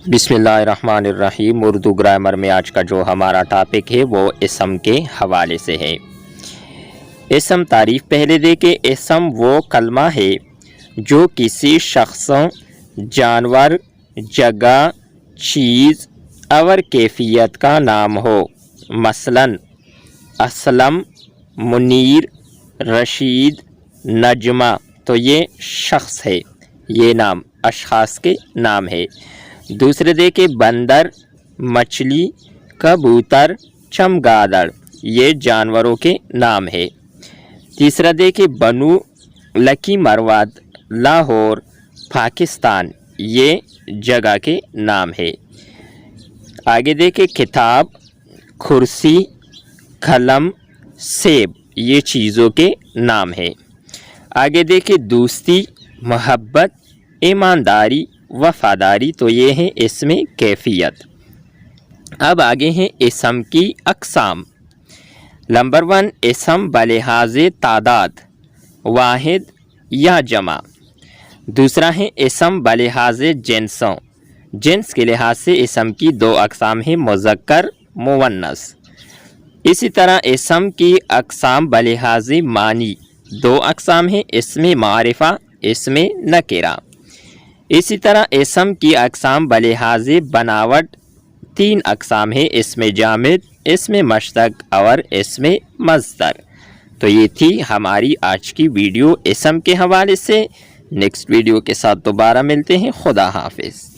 بسم اللہ الرحمن الرحیم۔ اردو گرامر میں آج کا جو ہمارا ٹاپک ہے وہ اسم کے حوالے سے ہے۔ اسم تعریف پہلے دیکھیں۔ اسم وہ کلمہ ہے جو کسی شخص، جانور، جگہ، چیز اور کیفیت کا نام ہو۔ مثلاً اسلم، منیر، رشید، نجمہ، تو یہ شخص ہے، یہ نام اشخاص کے نام ہے۔ دوسرے دیکھیں بندر، مچھلی، کبوتر، چمگادڑ، یہ جانوروں کے نام ہے۔ تیسرا دیکھیں بنو، لکی مرواد، لاہور، پاکستان، یہ جگہ کے نام ہے۔ آگے دیکھیں کتاب، کرسی، قلم، سیب، یہ چیزوں کے نام ہے۔ آگے دیکھیں دوستی، محبت، ایمانداری، وفاداری، تو یہ ہے اسم کیفیت۔ اب آگے ہیں اسم کی اقسام۔ نمبر 1، اسم بلحاظ تعداد، واحد یا جمع۔ دوسرا ہے اسم بلحاظ جنسوں، جنس کے لحاظ سے اسم کی 2 اقسام ہیں، مذکر، مؤنث۔ اسی طرح اسم کی اقسام بلحاظ معنی 2 اقسام ہیں، اسم معرفہ، اسم نکرہ۔ اسی طرح اسم کی اقسام بلحاظ بناوٹ 3 اقسام ہیں، اسم جامد، اسم مشتق اور اسم مصدر۔ تو یہ تھی ہماری آج کی ویڈیو اسم کے حوالے سے۔ نیکسٹ ویڈیو کے ساتھ دوبارہ ملتے ہیں۔ خدا حافظ۔